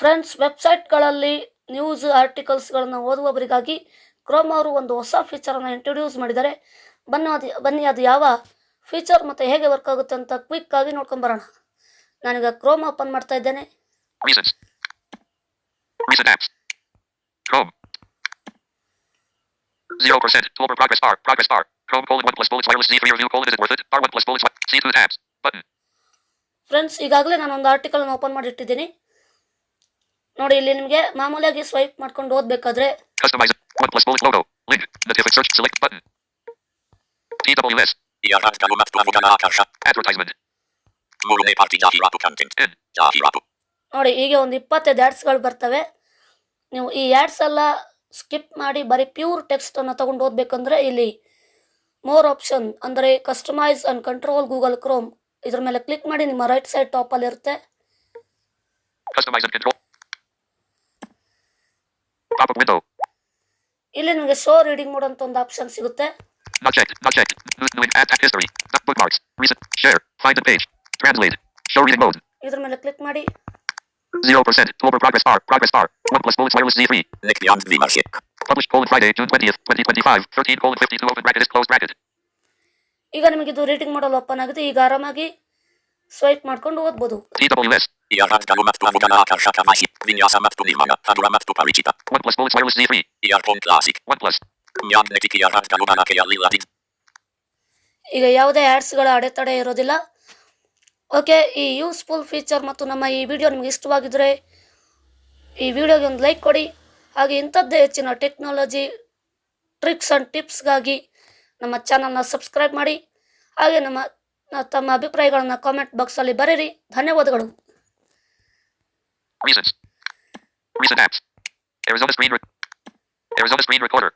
Friends, ವೆಬ್ಸೈಟ್ಗಳಲ್ಲಿ news ಆರ್ಟಿಕಲ್ಸ್ಗಳನ್ನು ಓದುವವರಿಗಾಗಿ Chrome ಅವರು ಒಂದು ಹೊಸ ಫೀಚರನ್ನು ಇಂಟ್ರೊಡ್ಯೂಸ್ ಮಾಡಿದ್ದಾರೆ. ಬನ್ನಿ ಅದು ಯಾವ ಫೀಚರ್ ಮತ್ತು ಹೇಗೆ ವರ್ಕ್ ಆಗುತ್ತೆ ಅಂತ ಕ್ವಿಕ್ ಆಗಿ ನೋಡ್ಕೊಂಬರೋಣ. ನಾನೀಗ ಕ್ರೋಮ್ ಓಪನ್ ಮಾಡ್ತಾ ಇದ್ದೇನೆ. Recent apps. Chrome. 0%. Toolbar progress bar. Progress bar. Chrome : 1 plus bullets wireless Z3 review : is it worth it? R1 plus bullets C2 tabs. Button. Friends, ಈಗಾಗಲೇ ನಾನು ಒಂದು ಆರ್ಟಿಕಲ್ನ ಓಪನ್ ಮಾಡಿ ಇಟ್ಟಿದ್ದೀನಿ. ನೋಡಿ, ಇಲ್ಲಿ ನಿಮಗೆ ಮಾಮೂಲಿಯಾಗಿ ಸ್ವೈಪ್ ಮಾಡ್ಕೊಂಡು ಓದಬೇಕಾದ್ರೆ Customize 1 plus bullets logo. Link. Notification search select button. TWS. Advertisement. Mulne party Jahirapu content. Jahirapu. ನೋಡಿ, ಹೀಗೆ ಒಂದು 25 ಆ್ಯಡ್ಸ್ಗಳು ಬರ್ತವೆ. ನೀವು ಈ ಆ್ಯಡ್ಸ್ ಎಲ್ಲ ಸ್ಕಿಪ್ ಮಾಡಿ ಬರೀ ಪ್ಯೂರ್ ಟೆಕ್ಸ್ಟನ್ನು ತೊಗೊಂಡು ಓದಬೇಕಂದ್ರೆ ಇಲ್ಲಿ ಮೋರ್ ಆಪ್ಷನ್ ಅಂದರೆ customise and control Google Chrome ಇದ್ರ ಮೇಲೆ ಕ್ಲಿಕ್ ಮಾಡಿ. ನಿಮ್ಮ ರೈಟ್ ಸೈಡ್ ಟಾಪಲ್ಲಿ ಇರುತ್ತೆ. Customize and control. Pop-up window. ಇಲ್ಲಿ ನಿಮಗೆ ಶೋ ರೀಡಿಂಗ್ ಮೋಡ್ ಅಂತ ಒಂದು ಆಪ್ಷನ್ ಸಿಗುತ್ತೆ. Not checked. Not checked. New add history. Bookmarks. Recent. Share. Find a page. Translate. Show reading mode. ಇದ್ರ ಮೇಲೆ ಕ್ಲಿಕ್ ಮಾಡಿ. 0%. Toolbar progress bar. Progress bar. 1 plus bullets wireless Z3. Nick Beyond Membership. Published Friday, June 20th, 2025. 13:52 open bracket is closed bracket. ಈಗ ನಿಮಗೆ ಇದು reading ಮಾಡಲ್ open ಆಗಿದೆ. ಈಗ ಆರಾಮಾಗಿ swipe ಮಾಡ್ಕೊಂಡು ಓದ್ಬೋದು. TWS. 1 plus bullets wireless Z3. Classic. 1 plus. ಈಗ ಯಾವುದೇ ಆ್ಯಡ್ಸ್ಗಳ ಅಡೆತಡೆ ಇರೋದಿಲ್ಲ. ಓಕೆ, ಈ ಯೂಸ್ಫುಲ್ ಫೀಚರ್ ಮತ್ತು ನಮ್ಮ ಈ ವಿಡಿಯೋ ನಿಮಗೆ ಇಷ್ಟವಾಗಿದ್ದರೆ ಈ ವಿಡಿಯೋಗೆ ಒಂದು ಲೈಕ್ ಕೊಡಿ. ಹಾಗೆ ಇಂಥದ್ದೇ ಹೆಚ್ಚಿನ ಟೆಕ್ನಾಲಜಿ ಟ್ರಿಕ್ಸ್ ಆ್ಯಂಡ್ ಟಿಪ್ಸ್ಗಾಗಿ ನಮ್ಮ ಚಾನಲ್ನ ಸಬ್ಸ್ಕ್ರೈಬ್ ಮಾಡಿ. ಹಾಗೆ ತಮ್ಮ ಅಭಿಪ್ರಾಯಗಳನ್ನು ಕಾಮೆಂಟ್ ಬಾಕ್ಸಲ್ಲಿ ಬರೀರಿ. ಧನ್ಯವಾದಗಳು. Recent apps. Arizona Screen Recorder.